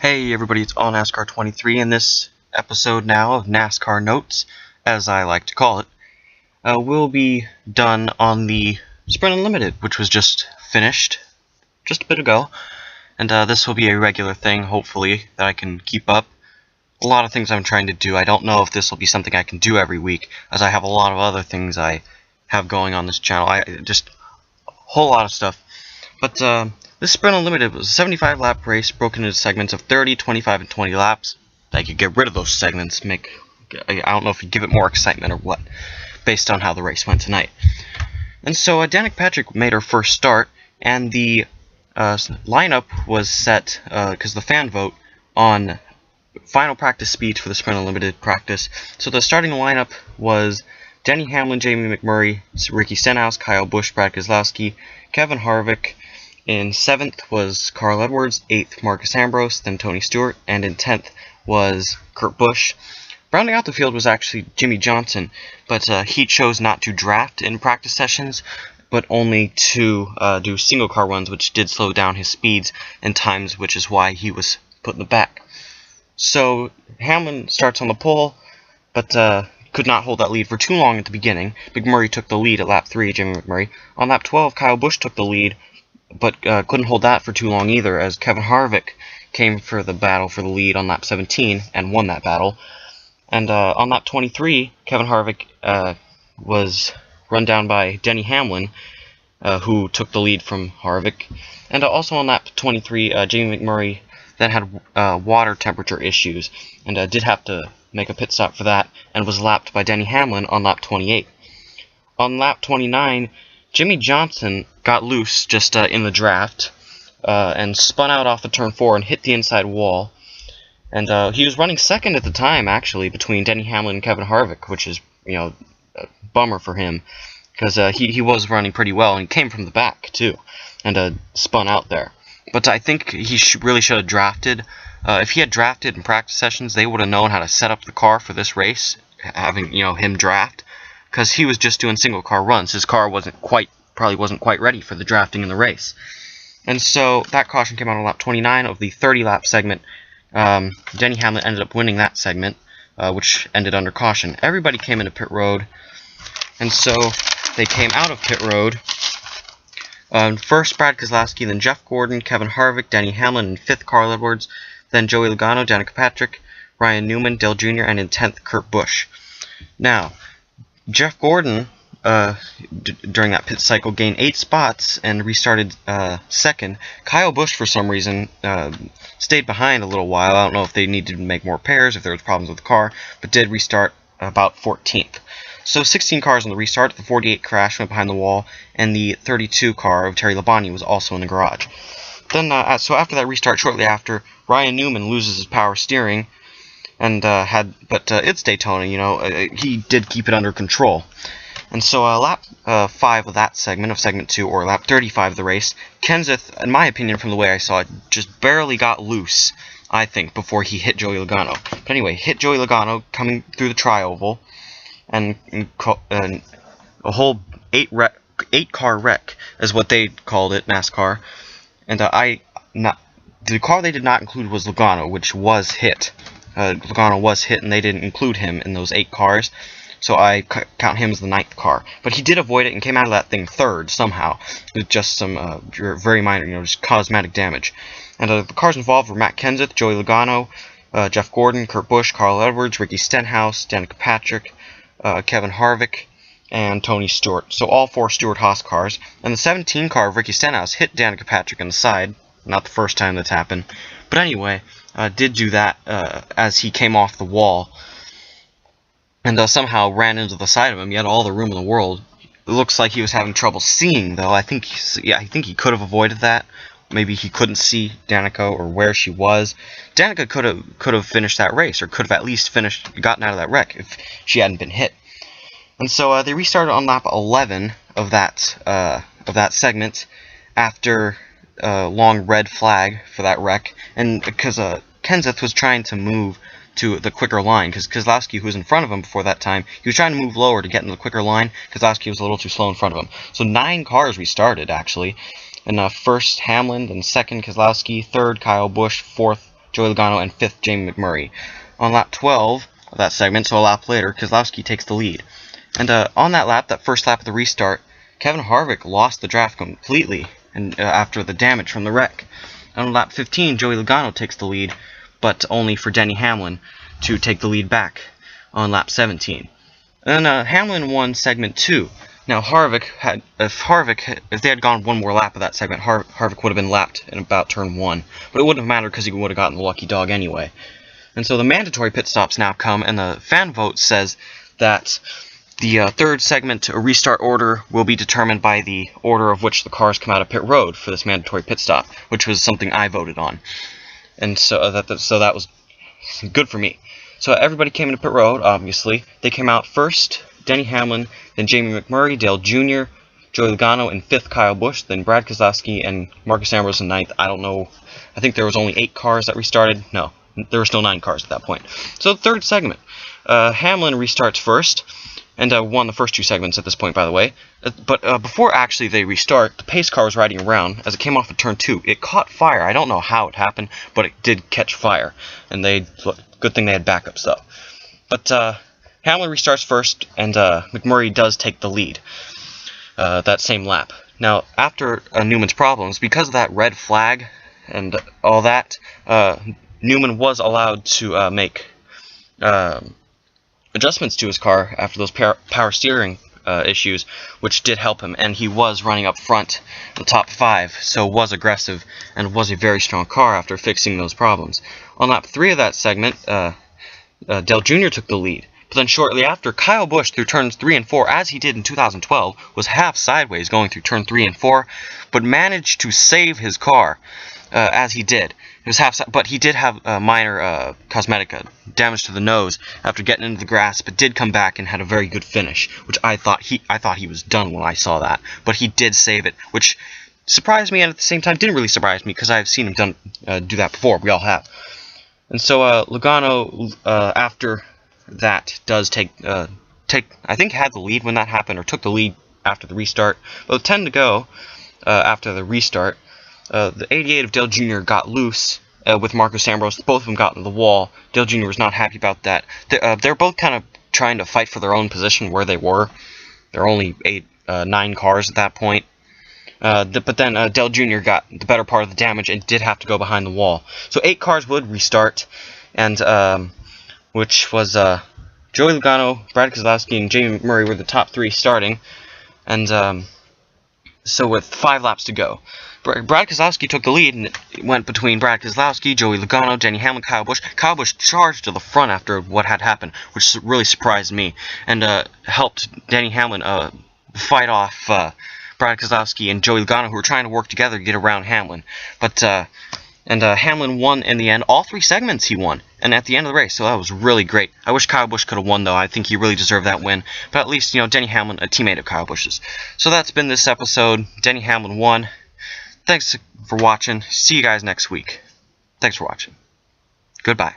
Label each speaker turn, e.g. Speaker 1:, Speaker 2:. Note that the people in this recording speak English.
Speaker 1: Hey everybody, it's all NASCAR 23 in this episode now of NASCAR Notes, as I like to call it. We'll be done on the Sprint Unlimited, which was just finished just a bit ago, and this will be a regular thing, hopefully, that I can keep up. A lot of things I'm trying to do. I don't know if this will be something I can do every week, as I have a lot of other things I have going on this channel. Just a whole lot of stuff. But this Sprint Unlimited was a 75-lap race broken into segments of 30, 25, and 20 laps. I could get rid of those segments, I don't know if you give it more excitement or what, based on how the race went tonight. And so Danica Patrick made her first start, and the lineup was set, because the fan vote, on final practice speeds for the Sprint Unlimited practice. So the starting lineup was Denny Hamlin, Jamie McMurray, Ricky Stenhouse, Kyle Busch, Brad Keselowski, Kevin Harvick. In 7th was Carl Edwards, 8th Marcus Ambrose, then Tony Stewart, and in 10th was Kurt Busch. Rounding out the field was actually Jimmie Johnson, but he chose not to draft in practice sessions, but only to do single car runs, which did slow down his speeds and times, which is why he was put in the back. So Hamlin starts on the pole, but could not hold that lead for too long at the beginning. McMurray took the lead at lap 3, Jamie McMurray. On lap 12, Kyle Busch took the lead, but couldn't hold that for too long either, as Kevin Harvick came for the battle for the lead on lap 17 and won that battle. And on lap 23, Kevin Harvick was run down by Denny Hamlin, who took the lead from Harvick. And also on lap 23, Jamie McMurray then had water temperature issues and did have to make a pit stop for that, and was lapped by Denny Hamlin on lap 28. On lap 29, Jimmie Johnson got loose just in the draft and spun out off the turn 4 and hit the inside wall. And he was running second at the time, actually, between Denny Hamlin and Kevin Harvick, which is, a bummer for him, because he was running pretty well, and he came from the back, too, and spun out there. But I think he really should have drafted. If he had drafted in practice sessions, they would have known how to set up the car for this race, having, him draft, because he was just doing single car runs. His car probably wasn't quite ready for the drafting in the race. And so that caution came out on lap 29 of the 30-lap segment. Denny Hamlin ended up winning that segment, which ended under caution. Everybody came into pit road, and so they came out of pit road. First, Brad Keselowski, then Jeff Gordon, Kevin Harvick, Denny Hamlin, and 5th, Carl Edwards, then Joey Logano, Danica Patrick, Ryan Newman, Dale Jr., and in 10th, Kurt Busch. Now, Jeff Gordon, during that pit cycle, gained 8 spots and restarted second. Kyle Busch, for some reason, stayed behind a little while. I don't know if they needed to make more pairs, if there was problems with the car, but did restart about 14th. So 16 cars on the restart. The 48 crash went behind the wall, and the 32 car of Terry Labonte was also in the garage. Then, so after that restart, shortly after, Ryan Newman loses his power steering, and it's Daytona, he did keep it under control. And so lap 5 of that segment, of segment 2, or lap 35 of the race, Kenseth, in my opinion, from the way I saw it, just barely got loose, I think, before he hit Joey Logano. But anyway, hit Joey Logano coming through the tri-oval, and a whole 8-car wreck is what they called it, NASCAR. And the car they did not include was Logano, which was hit. Logano was hit, and they didn't include him in those 8 cars. So I count him as the 9th car. But he did avoid it and came out of that thing 3rd somehow, with just some very minor, just cosmetic damage. And the cars involved were Matt Kenseth, Joey Logano, Jeff Gordon, Kurt Busch, Carl Edwards, Ricky Stenhouse, Danica Patrick, Kevin Harvick, and Tony Stewart. So all 4 Stewart-Haas cars. And the 17 car of Ricky Stenhouse hit Danica Patrick on the side. Not the first time that's happened. But anyway, did do that as he came off the wall. And somehow ran into the side of him. He had all the room in the world. It looks like he was having trouble seeing, though. I think he could have avoided that. Maybe he couldn't see Danica or where she was. Danica could have finished that race, or could have at least gotten out of that wreck if she hadn't been hit. And so they restarted on lap 11 of that segment after a long red flag for that wreck, and because Kenseth was trying to move to the quicker line, because Keselowski, who was in front of him before that time, he was trying to move lower to get into the quicker line. Keselowski was a little too slow in front of him. So 9 cars restarted, actually. And first Hamlin, then second Keselowski, third Kyle Busch, fourth Joey Logano, and 5th, Jamie McMurray. On lap 12 of that segment, so a lap later, Keselowski takes the lead. And on that lap, that first lap of the restart, Kevin Harvick lost the draft completely and after the damage from the wreck. On lap 15, Joey Logano takes the lead, but only for Denny Hamlin to take the lead back on lap 17. And then Hamlin won segment 2. Now if they had gone one more lap of that segment, Harvick would have been lapped in about turn 1, but it wouldn't have mattered because he would have gotten the lucky dog anyway. And so the mandatory pit stops now come, and the fan vote says that the third segment restart order will be determined by the order of which the cars come out of pit road for this mandatory pit stop, which was something I voted on. And so that was good for me. So everybody came into pit road, obviously. They came out first, Denny Hamlin, then Jamie McMurray, Dale Jr., Joey Logano in 5th, Kyle Busch, then Brad Keselowski and Marcus Ambrose in 9th. I don't know. I think there was only 8 cars that restarted. No, there were still 9 cars at that point. So the third segment. Hamlin restarts first, and won the first 2 segments at this point, by the way. But before actually they restart, the pace car was riding around. As it came off of turn 2, it caught fire. I don't know how it happened, but it did catch fire. And good thing they had backups, though. But Hamlin restarts first, and McMurray does take the lead that same lap. Now, after Newman's problems, because of that red flag and all that, Newman was allowed to make adjustments to his car after those power steering issues, which did help him, and he was running up front in the top 5, so was aggressive and was a very strong car after fixing those problems. On lap 3 of that segment, Dale Jr. took the lead, but then shortly after, Kyle Busch through turns 3 and 4, as he did in 2012, was half sideways going through turn 3 and 4, but managed to save his car as he did. It was but he did have minor cosmetic damage to the nose after getting into the grass, but did come back and had a very good finish, which I thought he was done when I saw that, but he did save it, which surprised me, and at the same time didn't really surprise me because I've seen him do that before. We all have. And so Logano after that does take I think had the lead when that happened, or took the lead after the restart. But with 10 to go after the restart, the 88 of Dale Jr. got loose with Marcus Ambrose. Both of them got into the wall. Dale Jr. was not happy about that. They're both kind of trying to fight for their own position where they were. There were only 9 cars at that point. But then Dale Jr. got the better part of the damage and did have to go behind the wall. So 8 cars would restart, and which was Joey Logano, Brad Keselowski, and Jamie McMurray were the top 3 starting. And so with 5 laps to go, Brad Keselowski took the lead, and it went between Brad Keselowski, Joey Logano, Denny Hamlin, Kyle Busch. Kyle Busch charged to the front after what had happened, which really surprised me, and helped Denny Hamlin fight off Brad Keselowski and Joey Logano, who were trying to work together to get around Hamlin. But Hamlin won in the end. All 3 segments he won, and at the end of the race, so that was really great. I wish Kyle Busch could have won, though. I think he really deserved that win. But at least, Denny Hamlin, a teammate of Kyle Busch's. So that's been this episode. Denny Hamlin won. Thanks for watching. See you guys next week. Thanks for watching. Goodbye.